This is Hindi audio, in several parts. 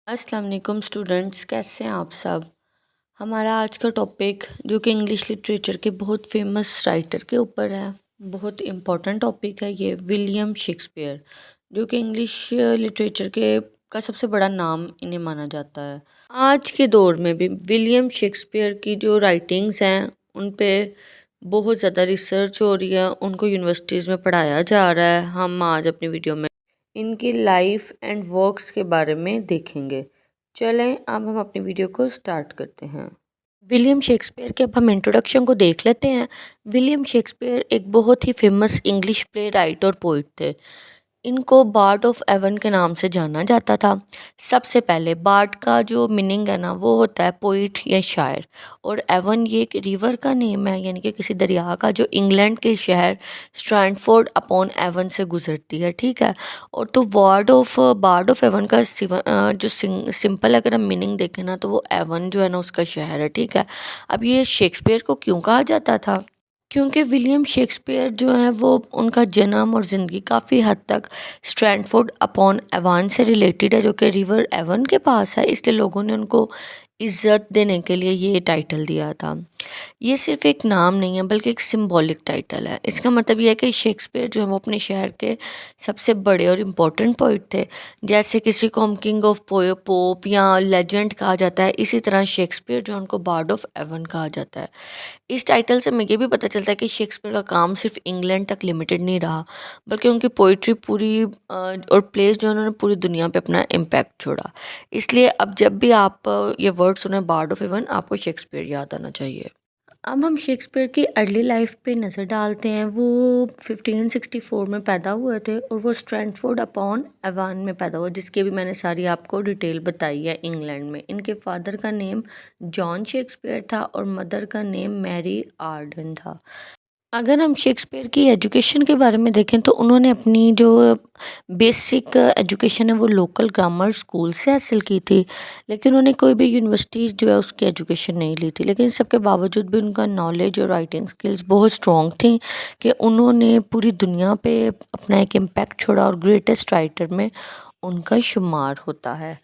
अस्सलाम वालेकुम स्टूडेंट्स, कैसे हैं आप सब। हमारा आज का टॉपिक जो कि इंग्लिश लिटरेचर के बहुत फेमस राइटर के ऊपर है, बहुत इम्पोर्टेंट टॉपिक है ये विलियम शेक्सपियर, जो कि इंग्लिश लिटरेचर के का सबसे बड़ा नाम इन्हें माना जाता है। आज के दौर में भी विलियम शेक्सपियर की जो राइटिंग्स हैं उन पे बहुत ज़्यादा रिसर्च हो रही है, उनको यूनिवर्सिटीज़ में पढ़ाया जा रहा है। हम आज अपनी वीडियो में इनकी लाइफ एंड वर्क्स के बारे में देखेंगे। चलें अब हम अपनी वीडियो को स्टार्ट करते हैं। विलियम शेक्सपियर के अब हम इंट्रोडक्शन को देख लेते हैं। विलियम शेक्सपियर एक बहुत ही फेमस इंग्लिश प्ले राइटर और पोइट थे। इनको बार्ड ऑफ एवन के नाम से जाना जाता था। सबसे पहले बार्ड का जो मीनिंग है ना वो होता है पोइट या शायर, और एवन ये एक रिवर का नेम है, यानी कि किसी दरिया का जो इंग्लैंड के शहर स्ट्रैंडफोर्ड अपॉन एवन से गुजरती है। ठीक है। और तो बार्ड ऑफ एवन का जो सिंपल अगर हम मीनिंग देखें ना तो वो एवन जो है ना उसका शहर है। ठीक है। अब ये शेक्सपियर को क्यों कहा जाता था? क्योंकि विलियम शेक्सपियर जो है वो उनका जन्म और ज़िंदगी काफ़ी हद तक स्ट्रैंडफोर्ड अपॉन एवन से रिलेटेड है, जो कि रिवर एवन के पास है, इसलिए लोगों ने उनको इज़्ज़त देने के लिए ये टाइटल दिया था। ये सिर्फ एक नाम नहीं है बल्कि एक सिंबॉलिक टाइटल है। इसका मतलब ये है कि शेक्सपियर जो है वो अपने शहर के सबसे बड़े और इम्पोर्टेंट पोइट थे। जैसे किसी को हम किंग ऑफ पोप या लेजेंड कहा जाता है, इसी तरह शेक्सपियर जो है उनको बार्ड ऑफ एवन कहा जाता है। इस टाइटल से हमें ये भी पता चलता है कि शेक्सपियर का काम सिर्फ इंग्लैंड तक लिमिटेड नहीं रहा, बल्कि उनकी पोइट्री पूरी और प्लेस जो है उन्होंने पूरी दुनिया पे अपना इम्पैक्ट छोड़ा। इसलिए अब जब भी आप ये वर्ड सुने बार्ड ऑफ एवन, आपको शेक्सपियर याद आना चाहिए। अब हम शेक्सपियर की अर्ली लाइफ पे नज़र डालते हैं। वो 1564 में पैदा हुए थे और वो स्ट्रैंडफोर्ड अपॉन एवन में पैदा हुआ, जिसकी भी मैंने सारी आपको डिटेल बताई है इंग्लैंड में। इनके फादर का नेम जॉन शेक्सपियर था और मदर का नेम मैरी आर्डन था। अगर हम शेक्सपियर की एजुकेशन के बारे में देखें तो उन्होंने अपनी जो बेसिक एजुकेशन है वो लोकल ग्रामर स्कूल से हासिल की थी, लेकिन उन्होंने कोई भी यूनिवर्सिटी जो है उसकी एजुकेशन नहीं ली थी। लेकिन सबके बावजूद भी उनका नॉलेज और राइटिंग स्किल्स बहुत स्ट्रॉन्ग थी कि उन्होंने पूरी दुनिया पे अपना एक इम्पैक्ट छोड़ा और ग्रेटेस्ट राइटर में उनका शुमार होता है।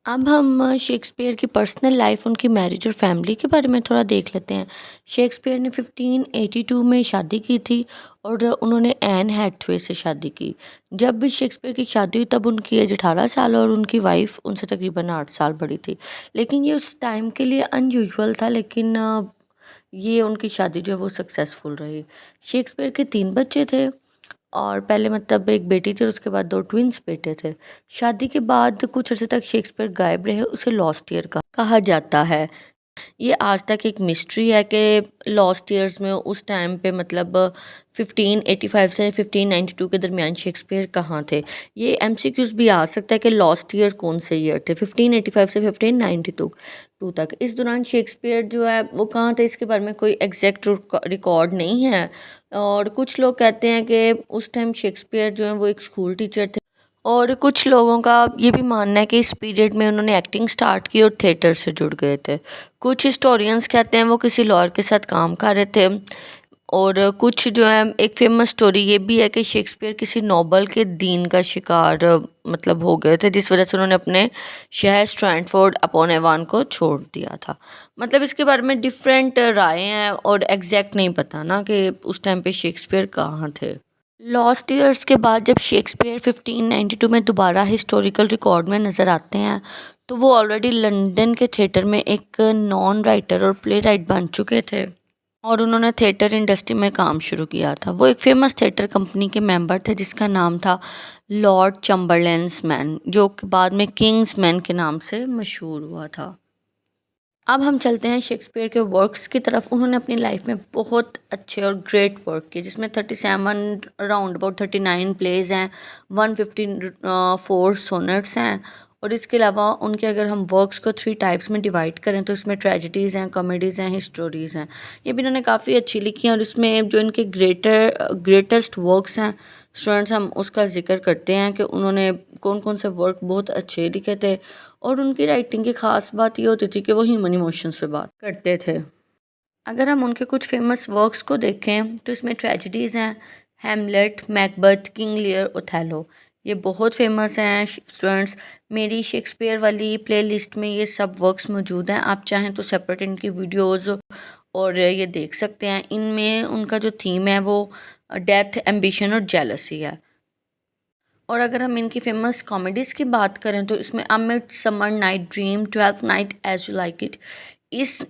अब हम शेक्सपियर की पर्सनल लाइफ, उनकी मैरिज और फैमिली के बारे में थोड़ा देख लेते हैं। शेक्सपियर ने 1582 में शादी की थी और उन्होंने एन हैथवे से शादी की। जब भी शेक्सपियर की शादी हुई तब उनकी एज 18 साल और उनकी वाइफ उनसे तकरीबन 8 साल बड़ी थी। लेकिन ये उस टाइम के लिए अनयूजुअल था, लेकिन ये उनकी शादी जो है वो सक्सेसफुल रही। शेक्सपियर के 3 बच्चे थे और पहले मतलब एक बेटी थी और उसके बाद 2 ट्विंस बेटे थे। शादी के बाद कुछ अर्से तक शेक्सपियर गायब रहे, उसे लॉस्ट ईयर का कहा जाता है। ये आज तक एक मिस्ट्री है कि लॉस्ट ईयर्स में उस टाइम पे मतलब 1585 से 1592 के दरमियान शेक्सपियर कहाँ थे। ये एमसीक्यूज भी आ सकता है कि लॉस्ट ईयर कौन से ईयर थे, 1585 से 1592 तक। इस दौरान शेक्सपियर जो है वो कहाँ थे, इसके बारे में कोई एग्जैक्ट रिकॉर्ड नहीं है। और कुछ लोग कहते हैं कि उस टाइम शेक्सपियर जो है वो एक स्कूल टीचर थे, और कुछ लोगों का ये भी मानना है कि इस पीरियड में उन्होंने एक्टिंग स्टार्ट की और थिएटर से जुड़ गए थे। कुछ हिस्टोरियंस कहते हैं वो किसी लॉयर के साथ काम कर रहे थे, और कुछ जो है एक फेमस स्टोरी ये भी है कि शेक्सपियर किसी नोबल के दीन का शिकार मतलब हो गए थे, जिस वजह से उन्होंने अपने शहर स्ट्रैंडफोर्ड अपॉन एवन को छोड़ दिया था। मतलब इसके बारे में डिफरेंट राय हैं और एग्जैक्ट नहीं पता ना कि उस टाइम पे शेक्सपियर कहाँ थे। लॉस्ट ईयर्स के बाद जब शेक्सपियर 1592 में दोबारा हिस्टोरिकल रिकॉर्ड में नज़र आते हैं तो वो ऑलरेडी लंदन के थिएटर में एक नॉन राइटर और प्ले राइट बन चुके थे, और उन्होंने थिएटर इंडस्ट्री में काम शुरू किया था। वो एक फेमस थिएटर कंपनी के मेंबर थे जिसका नाम था लॉर्ड चैम्बरलेन्स मैन, जो कि बाद में किंग्स मैन के नाम से मशहूर हुआ था। अब हम चलते हैं शेक्सपियर के वर्क्स की तरफ। उन्होंने अपनी लाइफ में बहुत अच्छे और ग्रेट वर्क किए, जिसमें 37 अराउंड अबाउट 39 प्लेज हैं, 154 सोनेट्स हैं, और इसके अलावा उनके अगर हम वर्क्स को 3 टाइप्स में डिवाइड करें तो इसमें ट्रेजिडीज़ हैं, कॉमेडीज़ हैं, हिस्टोरीज़ हैं। ये भी इन्होंने काफ़ी अच्छी लिखी हैं, और इसमें जो इनके ग्रेटेस्ट वर्क्स हैं स्टूडेंट्स, हम उसका जिक्र करते हैं कि उन्होंने कौन कौन से वर्क बहुत अच्छे लिखे थे। और उनकी राइटिंग की ख़ास बात ये होती थी कि वो ह्यूमन इमोशंस पे बात करते थे। अगर हम उनके कुछ फेमस वर्क्स को देखें तो इसमें ट्रेजेडीज़ हैं, हैमलेट, मैकबथ, किंग लियर, ओथेलो। ये बहुत फेमस हैं स्टूडेंट्स। मेरी शेक्सपियर वाली प्लेलिस्ट में ये सब वर्क्स मौजूद हैं, आप चाहें तो सेपरेट इनकी वीडियोस और ये देख सकते हैं। इनमें उनका जो थीम है वो डेथ, एम्बिशन और जेलसी है। और अगर हम इनकी फेमस कॉमेडीज़ की बात करें तो इसमें a midsummer night dream, twelfth night, as you like it,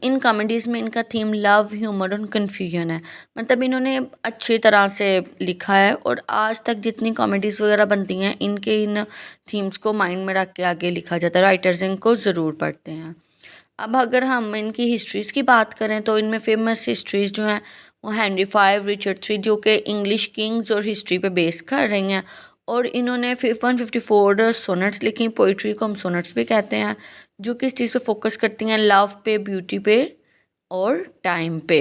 इन कॉमेडीज़ में इनका थीम लव, ह्यूमर और कन्फ्यूजन है। मतलब इन्होंने अच्छी तरह से लिखा है और आज तक जितनी कॉमेडीज़ वगैरह बनती हैं इनके इन थीम्स को माइंड में रख के आगे लिखा जाता है। राइटर्स इनको ज़रूर पढ़ते हैं। अब अगर हम इनकी हिस्ट्रीज़ की बात करें तो इनमें फेमस हिस्ट्रीज़ जो हैं वो हेनरी फाइव, रिचर्ड थ्री, जो कि इंग्लिश किंग्स और हिस्ट्री पे बेस कर रही हैं। और इन्होंने 154 सोनेट्स लिखी, पोइट्री को हम सोनेट्स भी कहते हैं, जो किस चीज़ पे फोकस करती हैं, लव पे, ब्यूटी पे और टाइम पे।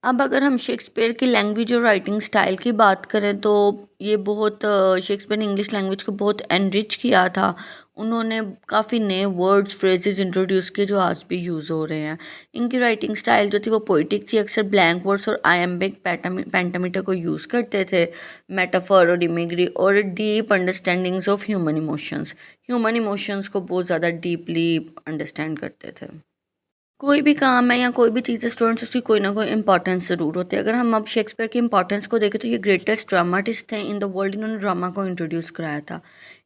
अब अगर हम शेक्सपियर की लैंग्वेज और राइटिंग स्टाइल की बात करें तो ये बहुत शेक्सपियर ने इंग्लिश लैंग्वेज को बहुत एनरिच किया था। उन्होंने काफ़ी नए वर्ड्स, फ्रेजेस इंट्रोड्यूस किए जो आज भी यूज़ हो रहे हैं। इनकी राइटिंग स्टाइल जो थी वो पोइटिक थी, अक्सर ब्लैंक वर्ड्स और आयम्बिक पेंटामीटर को यूज़ करते थे, मेटाफर और इमेजरी और deep understandings of human emotions को बहुत ज़्यादा डीपली अंडरस्टैंड करते थे। कोई भी काम है या कोई भी चीज़ है स्टूडेंट्स, उसकी कोई ना कोई इंपॉर्टेंस ज़रूर होती है। अगर हम अब शेक्सपियर की इंपॉर्टेंस को देखें तो ये ग्रेटेस्ट ड्रामाटिस्ट थे इन द वर्ल्ड। इन्होंने ड्रामा को इंट्रोड्यूस कराया था।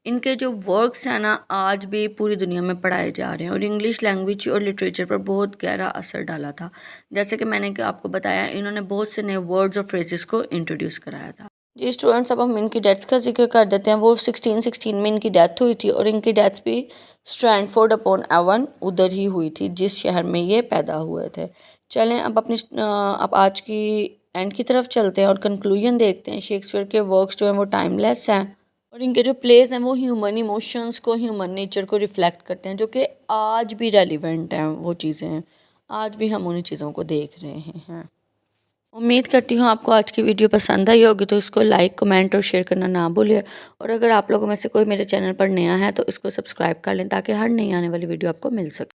इनके जो वर्क्स हैं ना आज भी पूरी दुनिया में पढ़ाए जा रहे हैं और इंग्लिश लैंग्वेज और लिटरेचर पर बहुत गहरा असर डाला था। जैसे कि मैंने आपको बताया, इन्होंने बहुत से नए वर्ड्स और फ्रेजेस को इंट्रोड्यूस कराया था। जी स्टूडेंट्स, अब हम इनकी डेथ्स का जिक्र कर देते हैं। वो 1616 में इनकी डेथ हुई थी और इनकी डेथ भी स्ट्रैंडफोर्ड अपॉन एवन उधर ही हुई थी जिस शहर में ये पैदा हुए थे। चलें अब अब आज की एंड की तरफ चलते हैं और कंक्लूजन देखते हैं। शेक्सपियर के वर्क्स जो हैं वो टाइमलेस हैं और इनके जो प्लेस हैं वो ह्यूमन इमोशंस को, ह्यूमन नेचर को रिफ्लेक्ट करते हैं, जो कि आज भी रेलिवेंट हैं। वो चीज़ें हैं, आज भी हम उन्हीं चीज़ों को देख रहे हैं। उम्मीद करती हूँ आपको आज की वीडियो पसंद आई होगी, तो इसको लाइक, कमेंट और शेयर करना ना भूलिए। और अगर आप लोगों में से कोई मेरे चैनल पर नया है तो इसको सब्सक्राइब कर लें ताकि हर नई आने वाली वीडियो आपको मिल सके।